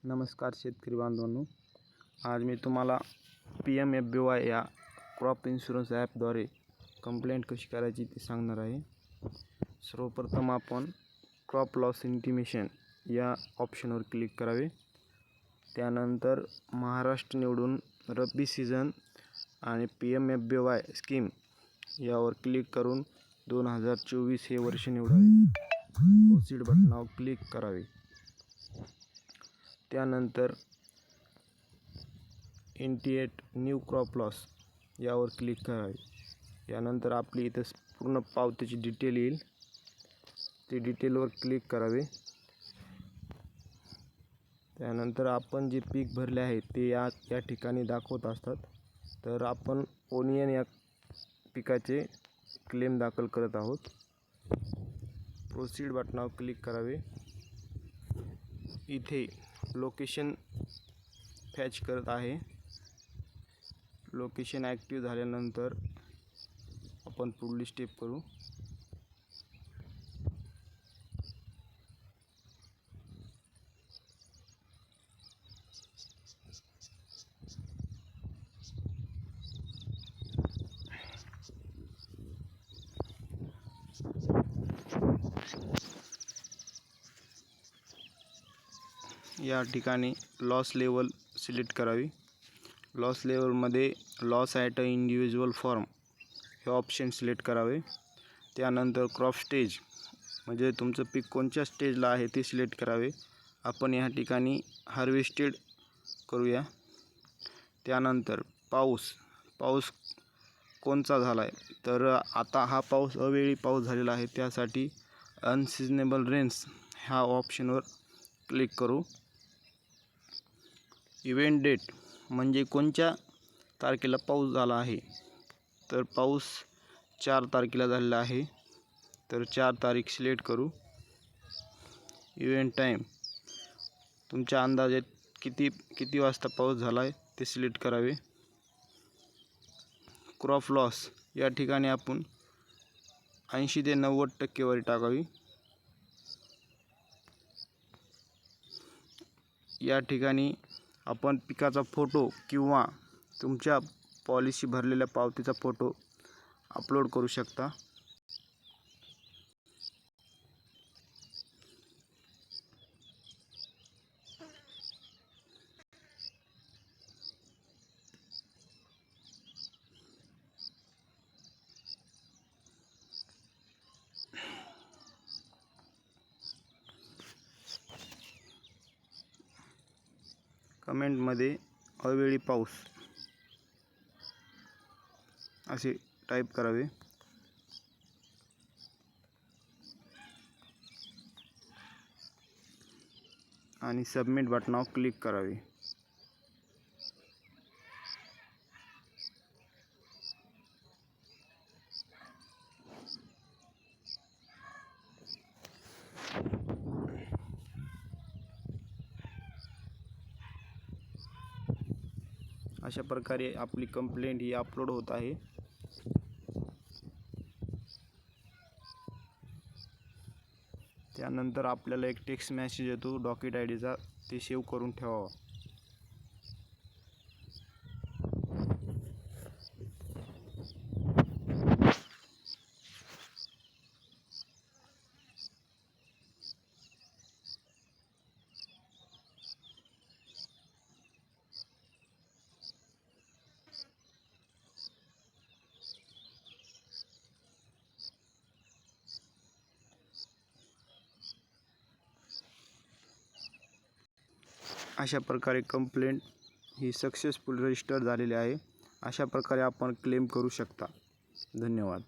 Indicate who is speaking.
Speaker 1: नमस्कार शेतकरी बांधवांनो, आज मी तुम्हाला PMFBY या क्रॉप इन्शुरन्स ॲपद्वारे कंप्लेंट कशी करायची ते सांगणार आहे। सर्वप्रथम आपण क्रॉप लॉस इंटिमेशन या ऑप्शनवर क्लिक करावे। त्यानंतर महाराष्ट्र निवडून रब्बी सीझन आणि PMFBY स्कीम यावर क्लिक करून 2024 हे वर्ष निवडावे। प्रोसीड बटनावर क्लिक करावे। त्यानंतर इंटिएट न्यू क्रॉप लॉस यावर क्लिक करावे। यानंतर आपली इथे पूर्ण पावतीची डिटेल येईल, ती डिटेलवर क्लिक करावे। त्यानंतर आपण जे पीक भरले आहे ते या ठिकाणी दाखवत असतात। तर आपण ओनियन या पिकाचे क्लेम दाखल करत आहोत। प्रोसीड बटनावर क्लिक करावे। इथे लोकेशन फॅच करत आहे। लोकेशन ॲक्टिव्ह झाल्यानंतर आपण पुढली स्टेप करू। या ठिकाणी लॉस लेवल सिलेक्ट करावी। लॉस लेवलमध्ये loss at a individual form हे ऑप्शन सिलेक्ट करावे। त्यानंतर क्रॉप स्टेज म्हणजे तुमचं पीक कोणत्या स्टेजला आहे ते सिलेक्ट करावे। आपण या ठिकाणी हार्वेस्टेड करूया। त्यानंतर पाऊस कोणचा झाला आहे, तर आता हा पाऊस अवेळी पाऊस झालेला आहे, त्यासाठी अनसिजनेबल रेन्स ह्या ऑप्शनवर क्लिक करू। इव्हेंट डेट म्हणजे कोणत्या तारखेला पाऊस झाला आहे, तर पाऊस 4 तारखेला झालेला आहे, तर 4 तारीख सिलेक्ट करू। इव्हेंट टाईम तुमच्या अंदाजे किती वाजता पाऊस झाला आहे ते सिलेक्ट करावे। क्रॉप लॉस या ठिकाणी आपण 80 ते 90% वर टाकावी। या ठिकाणी आपण पिकाचा फोटो किंवा तुमच्या पॉलिसी भरलेल्या पावतीचा फोटो अपलोड करू शकता। कमेंटमध्ये अवेळी पाऊस असे टाईप करावे। आणि सबमिट बटनावर क्लिक करावे। अशा प्रकारे आपली कंप्लेंट ही अपलोड होत आहे। त्यानंतर आपल्याला एक टेक्स्ट मेसेज येतो डॉक्युमेंट आयडीचा, ते सेव्ह करून ठेवावा। अशा प्रकारे कंप्लेंट ही सक्सेसफुल रजिस्टर झालेली आहे। अशा प्रकारे आपण क्लेम करू शकता। धन्यवाद।